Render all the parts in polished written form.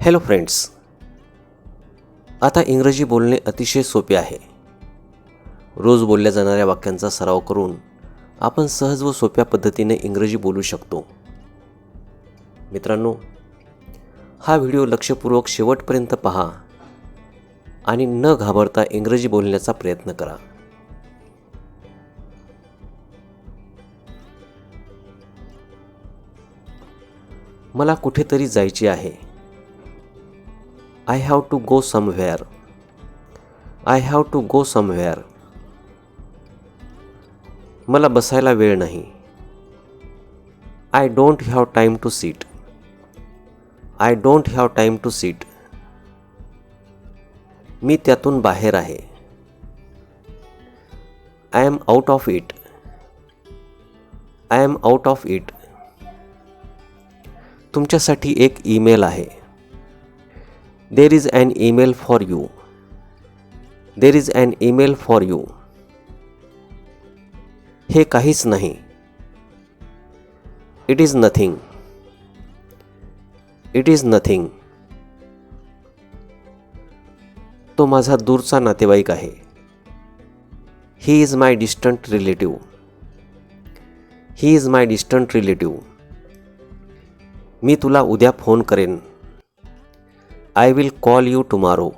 Hello friends, आता इंग्रजी बोलणे अतिशय सोपे आहे. रोज बोलल्या जाणाऱ्या वाक्यांचा सराव करून आपण सहज व सोप्या पद्धतीने इंग्रजी बोलू शकतो. मित्रांनो, हा व्हिडिओ लक्षपूर्वक शेवटपर्यंत पहा आणि न घाबरता इंग्रजी बोलण्याचा प्रयत्न करा. मला कुठेतरी जायचे आहे. I have to go somewhere. I have to go somewhere. मला बसायला वेळ नाही. I don't have time to sit. I don't have time to sit. मी त्यातून बाहेर आहे. I am out of it. I am out of it. तुमच्यासाठी एक email आहे. There is an email for you. There is an email for you. हे काहीच नाही. It is nothing. It is nothing. तो माझा दूरचा नातेवाईक आहे. He is my distant relative. He is my distant relative. मी तुला उद्या फोन करेन. I will call you tomorrow.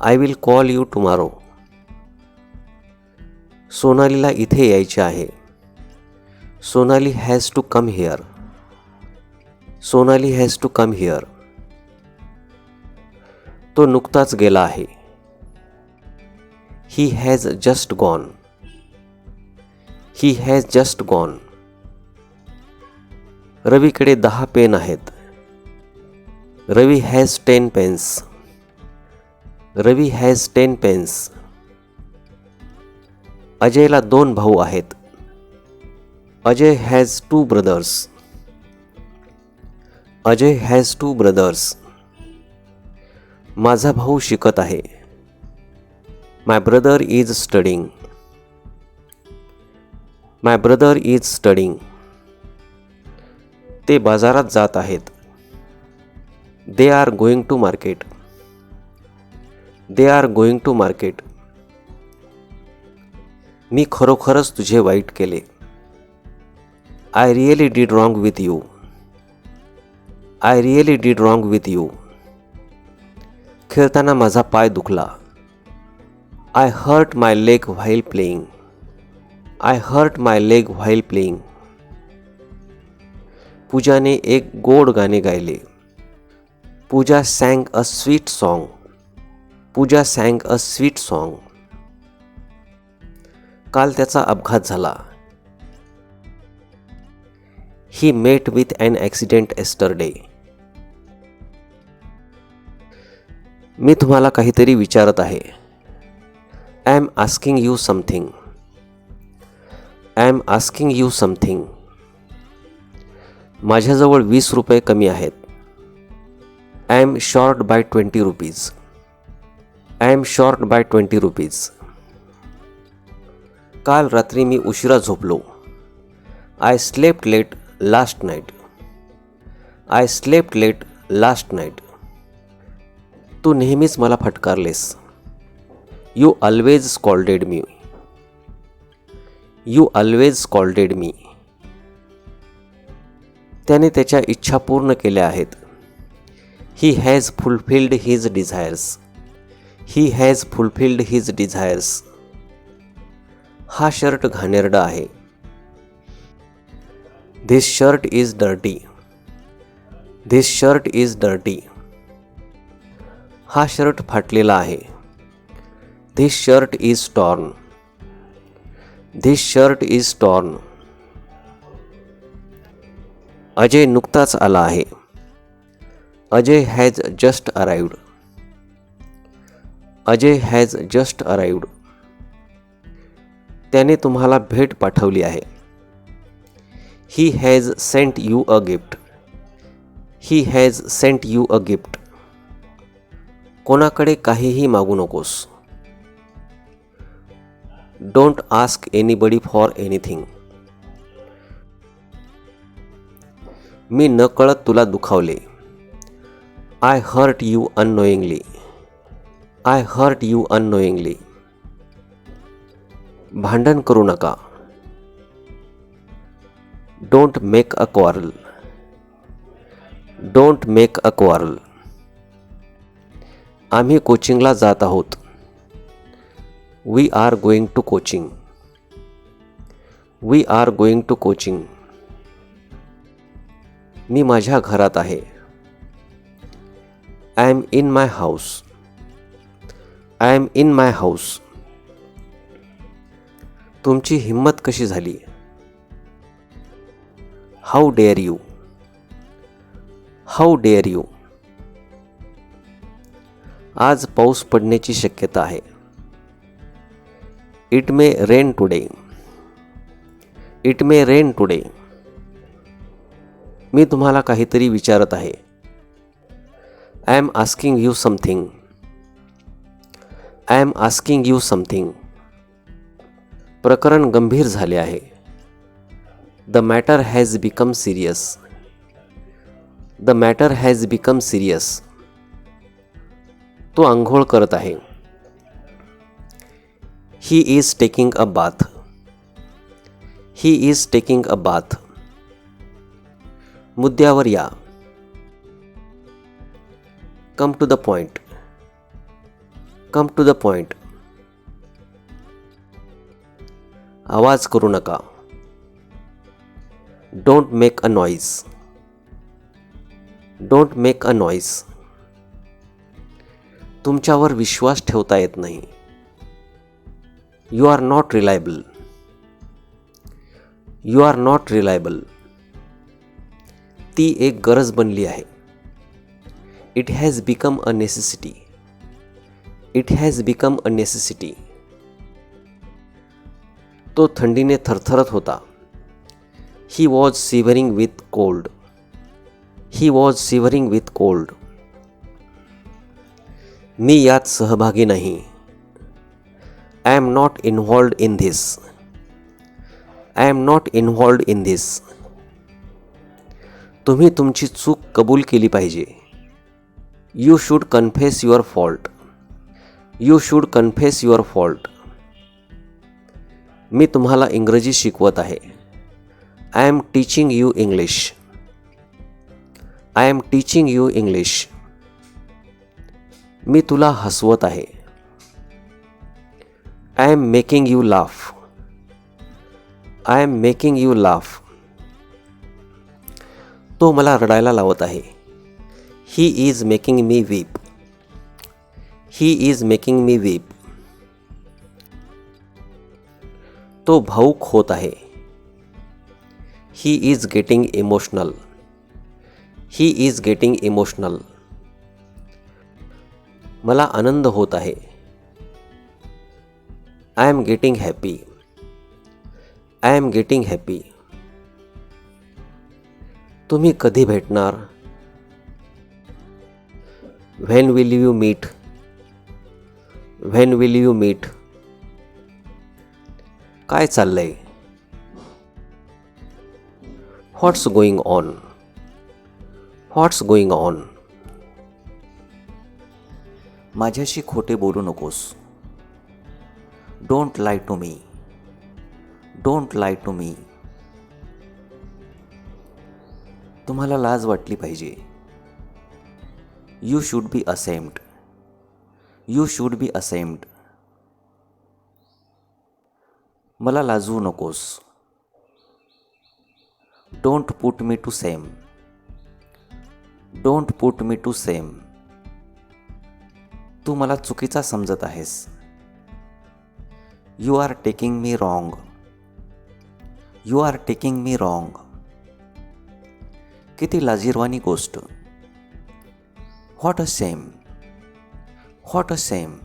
I will call you tomorrow. सोनालीला इथे यायचे आहे. Sonali has to come here. Sonali has to come here. तो नुकताच गेला आहे. He has just gone. He has just gone. रवीकडे 10 पेन आहेत. Ravi has 10 pens. Ravi has 10 pens. अजयला 2 भाऊ आहेत. Ajay has 2 brothers. Ajay has 2 brothers. माझा भाऊ शिकत आहे. My brother is studying. My brother is studying. ते बाजारात जात आहेत. They are going to market. They are going to market. मी खरोखरच तुझे वाईट केले. I really did wrong with you. I really did wrong with you. खेळताना माझा पाय दुखला. I hurt my leg while playing. I hurt my leg while playing. पूजाने एक गोड गाणे गायले. पूजा sang a sweet song. Pooja sang a sweet song. काल त्याचा अपघात झाला. He met with an accident yesterday. मी तुम्हाला काहीतरी विचारत आहे. I am asking you something. I am asking you something. माझ्याजवळ 20 रुपये कमी आहेत. I am short by 20 rupees. I am short by 20 rupees. काल रात्री मी उशिरा झोपलो. I slept late last night. I slept late last night. तू नेहमीच मला फटकारलेस. You always scolded me. You always scolded me. त्याने त्याच्या इच्छा पूर्ण केल्या आहेत. He has fulfilled his desires. He has fulfilled his desires. हा शर्ट घाणेरडा आहे. This shirt is dirty. This shirt is dirty. हा शर्ट फाटलेला आहे. This shirt is torn. This shirt is torn. Ajay नुकताच आला आहे. Ajay has just arrived. Ajay has just arrived. त्याने तुम्हाला भेट पाठवली आहे. He has sent you a gift. He has sent you a gift. कोणाकडे काहीही मागू नकोस. Don't ask anybody for anything. मी नकळत तुला दुखावले. I hurt you unknowingly. I hurt you unknowingly. भांडण करू नका. Don't make a quarrel. Don't make a quarrel. आम्ही कोचिंगला जात आहोत. We are going to coaching. We are going to coaching. मी माझ्या घरात आहे. I am in my house. I am in my house. तुमची हिम्मत कशी झाली? How dare you? How dare you? आज पाऊस पडण्याची शक्यता आहे. It may rain today. It may rain today. मी तुम्हाला काहीतरी विचारत आहे. I am asking you something. I am asking you something. प्रकरण गंभीर झाले आहे. The matter has become serious. The matter has become serious. तो आंघोळ करत आहे. He is taking a bath. He is taking a bath. मुद्द्यावर या. Come to the point. Come to the point. आवाज करू नका. Don't make a noise. Don't make a noise. तुमच्यावर विश्वास ठेवता येत नाही. You are not reliable. You are not reliable. ती एक गरज बनली आहे. It has become a necessity. It has become a necessity. तो थंडीने थरथरत होता. He was shivering with cold. He was shivering with cold. मी यात सहभागी नाही. I am not involved in this. I am not involved in this. तुम्ही तुमची चूक कबूल केली पाहिजे. You should confess your fault. You should confess your fault. मी तुम्हाला इंग्रजी शिकवत आहे. I am teaching you English. I am teaching you English. मी तुला हसवत आहे. I am making you laugh. I am making you laugh. तो मला रडायला लावत आहे. He is making me weep. He is making me weep. तो भावुक होत आहे. He is getting emotional. He is getting emotional. मला आनंद होत आहे. I am getting happy. I am getting happy. तुम्ही कधी भेटणार? When will you meet? When will you meet? काय चाललंय? What's going on? What's going on? माझ्याशी खोटे बोलू नकोस. Don't lie to me. Don't lie to me. तुम्हाला लाज वाटली पाहिजे. You should be ashamed. You should be ashamed. मला लाजवू नकोस. Don't put me to shame. Don't put me to shame. तू मला चुकीचा समजत आहेस. You are taking me wrong. You are taking me wrong. किती लाजिरवाणी गोष्ट. What a shame. What a shame.